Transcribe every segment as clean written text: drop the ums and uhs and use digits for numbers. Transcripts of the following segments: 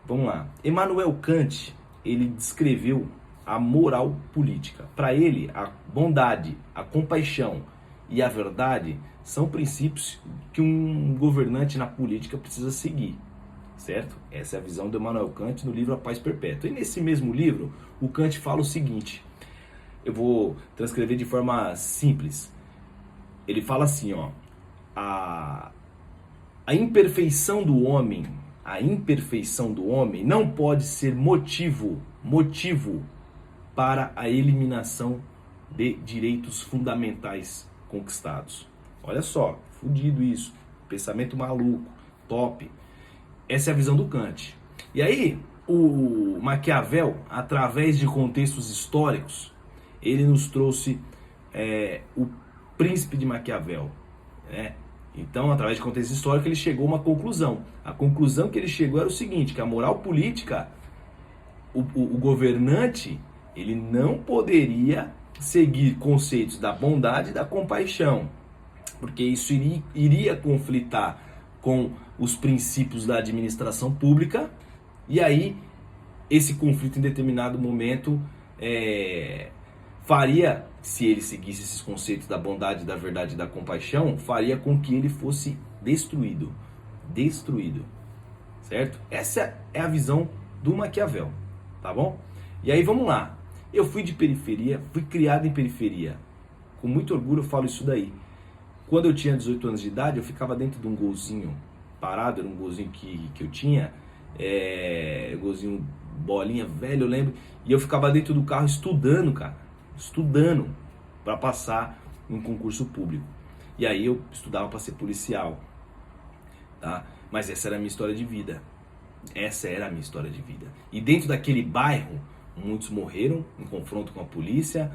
Vamos lá. Immanuel Kant, ele descreveu a moral política. Para ele, a bondade, a compaixão e a verdade são princípios que um governante na política precisa seguir, certo? Essa é a visão do Immanuel Kant no livro A Paz Perpétua. E nesse mesmo livro, o Kant fala o seguinte, eu vou transcrever de forma simples. Ele fala assim, ó, a imperfeição do homem não pode ser motivo para a eliminação de direitos fundamentais conquistados. Olha só, fudido isso, pensamento maluco, top. Essa é a visão do Kant. E aí, o Maquiavel, através de contextos históricos, ele nos trouxe o Príncipe de Maquiavel, né? Então, através de contexto histórico, ele chegou a uma conclusão. A conclusão que ele chegou era o seguinte, que a moral política, o governante, ele não poderia seguir conceitos da bondade e da compaixão, porque isso iria conflitar com os princípios da administração pública, e aí esse conflito em determinado momento faria, se ele seguisse esses conceitos da bondade, da verdade e da compaixão, faria com que ele fosse destruído, certo? Essa é a visão do Maquiavel, tá bom? E aí vamos lá, eu fui de periferia, fui criado em periferia, com muito orgulho eu falo isso daí. Quando eu tinha 18 anos de idade, eu ficava dentro de um golzinho parado, era um golzinho que eu tinha, golzinho bolinha velho, eu lembro, e eu ficava dentro do carro estudando, cara, para passar em um concurso público. E aí eu estudava para ser policial, tá? Mas essa era a minha história de vida. E dentro daquele bairro, muitos morreram em confronto com a polícia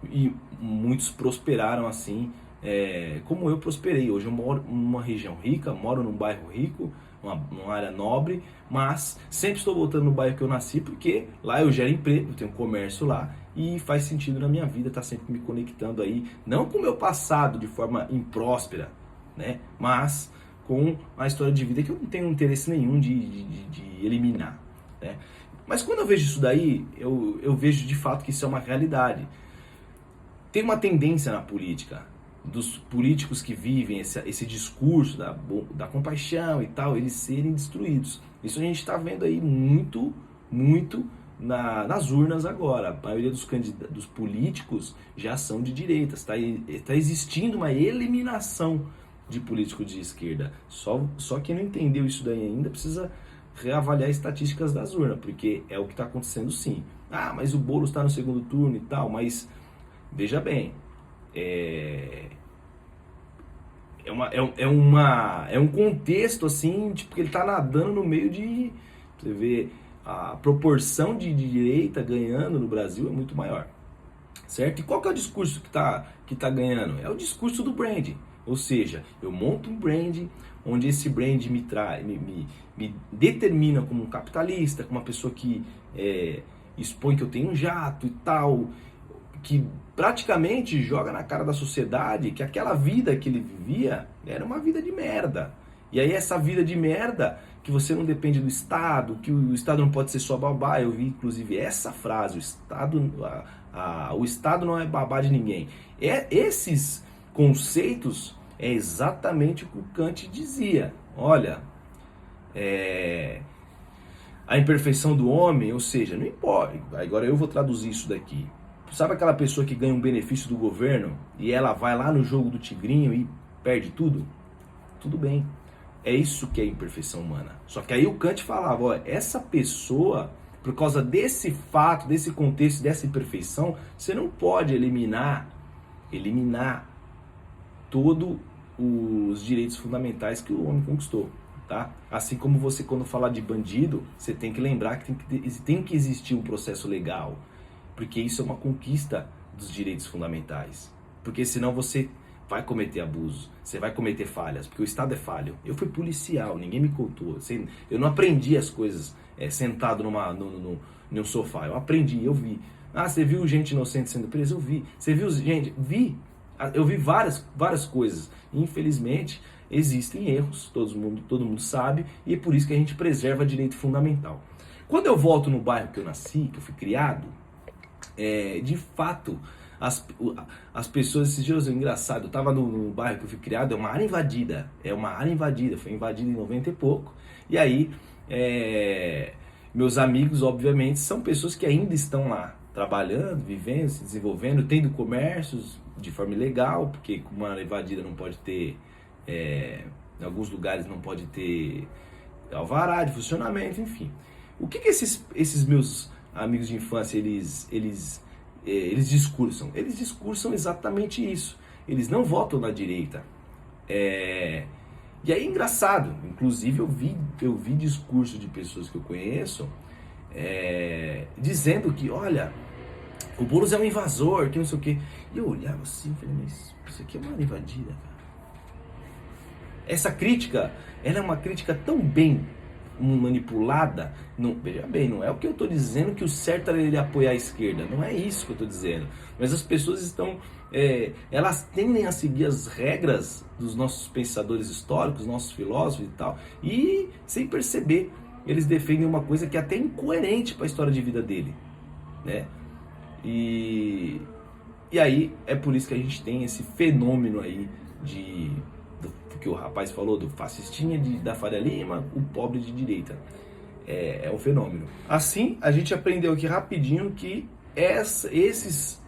e muitos prosperaram assim, como eu prosperei. Hoje eu moro numa região rica, moro num bairro rico, numa área nobre, mas sempre estou voltando no bairro que eu nasci, porque lá eu gero emprego, eu tenho comércio lá, e faz sentido na minha vida estar sempre me conectando aí, não com o meu passado de forma impróspera, né, mas com a história de vida que eu não tenho interesse nenhum de eliminar, né. Mas quando eu vejo isso daí, eu vejo de fato que isso é uma realidade. Tem uma tendência na política, dos políticos que vivem esse discurso da compaixão e tal, eles serem destruídos. Isso a gente está vendo aí muito nas urnas agora. A maioria dos políticos já são de direita. Está existindo uma eliminação de políticos de esquerda. Só quem não entendeu isso daí ainda precisa reavaliar estatísticas das urnas, porque é o que está acontecendo sim. Ah, mas o Boulos está no segundo turno e tal, mas veja bem, é um contexto assim, tipo, que ele tá nadando no meio de... Você vê, a proporção de direita ganhando no Brasil é muito maior, certo? E qual que é o discurso que tá ganhando? É o discurso do brand, ou seja, eu monto um brand onde esse brand me determina como um capitalista, como uma pessoa que expõe que eu tenho um jato e tal, que praticamente joga na cara da sociedade que aquela vida que ele vivia era uma vida de merda. E aí essa vida de merda, que você não depende do Estado, que o Estado não pode ser só babá, eu vi inclusive essa frase, o Estado não é babá de ninguém. Esses conceitos é exatamente o que o Kant dizia. Olha, a imperfeição do homem, ou seja, não importa, agora eu vou traduzir isso daqui. Sabe aquela pessoa que ganha um benefício do governo e ela vai lá no jogo do tigrinho e perde tudo? Tudo bem. É isso que é imperfeição humana. Só que aí o Kant falava, ó, essa pessoa, por causa desse fato, desse contexto, dessa imperfeição, você não pode eliminar todos os direitos fundamentais que o homem conquistou, tá? Assim como você, quando falar de bandido, você tem que lembrar que tem que existir um processo legal, porque isso é uma conquista dos direitos fundamentais. Porque senão você vai cometer abusos, você vai cometer falhas, porque o Estado é falho. Eu fui policial, ninguém me contou. Eu não aprendi as coisas sentado num sofá. Eu aprendi, eu vi. Ah, você viu gente inocente sendo presa? Eu vi. Você viu gente? Vi. Eu vi várias coisas. Infelizmente, existem erros, todo mundo sabe, e é por isso que a gente preserva direito fundamental. Quando eu volto no bairro que eu nasci, que eu fui criado, de fato, as pessoas, esses dias, engraçado, eu tava no bairro que eu fui criado, é uma área invadida, foi invadida em 90 e pouco, e aí, meus amigos, obviamente, são pessoas que ainda estão lá, trabalhando, vivendo, se desenvolvendo, tendo comércios de forma ilegal, porque como uma área invadida não pode ter, em alguns lugares não pode ter alvará de funcionamento, enfim. O que esses meus amigos de infância, eles discursam? Eles discursam exatamente isso. Eles não votam na direita. E aí é engraçado, inclusive eu vi discurso de pessoas que eu conheço dizendo que, olha, o Boulos é um invasor, que não sei o quê. E eu olhava assim e falei, mas isso aqui é uma área invadida, cara. Essa crítica, ela é uma crítica tão bem manipulada. Não, veja bem, não é o que eu estou dizendo que o certo era ele apoiar a esquerda, não é isso que eu estou dizendo, mas as pessoas estão, elas tendem a seguir as regras dos nossos pensadores históricos, nossos filósofos e tal, e sem perceber, eles defendem uma coisa que é até incoerente para a história de vida dele, né? E aí é por isso que a gente tem esse fenômeno aí que o rapaz falou, do fascistinha da Faria Lima, o pobre de direita. É um fenômeno. Assim, a gente aprendeu aqui rapidinho que essas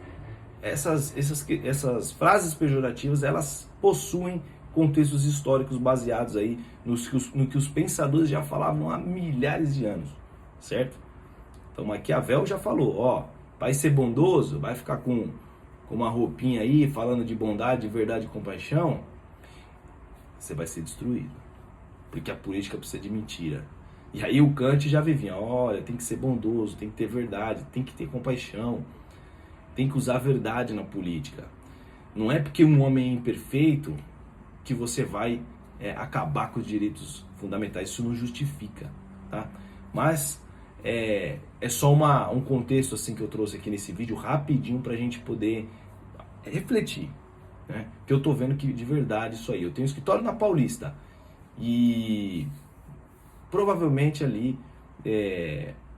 frases pejorativas, elas possuem contextos históricos baseados aí no que os pensadores já falavam há milhares de anos, certo? Então Maquiavel já falou, ó, vai ser bondoso, vai ficar com uma roupinha aí, falando de bondade, verdade e compaixão, você vai ser destruído, porque a política precisa de mentira. E aí o Kant já vivia, olha, tem que ser bondoso, tem que ter verdade, tem que ter compaixão, tem que usar a verdade na política. Não é porque um homem é imperfeito que você vai acabar com os direitos fundamentais, isso não justifica, tá? Mas é só um contexto assim que eu trouxe aqui nesse vídeo rapidinho pra gente poder refletir. Que eu tô vendo que de verdade isso aí, eu tenho um escritório na Paulista e provavelmente ali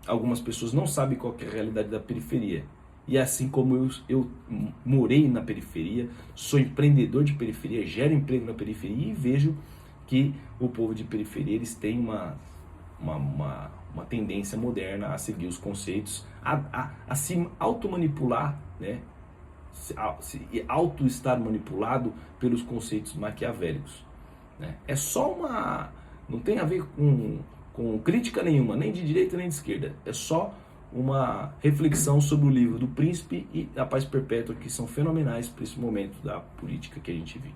algumas pessoas não sabem qual que é a realidade da periferia, e assim como eu morei na periferia, sou empreendedor de periferia, gero emprego na periferia e vejo que o povo de periferia, eles têm uma tendência moderna a seguir os conceitos, a se automanipular, né? Se auto-estar manipulado pelos conceitos maquiavélicos, né? É só não tem a ver com crítica nenhuma, nem de direita nem de esquerda, é só uma reflexão sobre o livro do Príncipe e A Paz Perpétua, que são fenomenais para esse momento da política que a gente vive.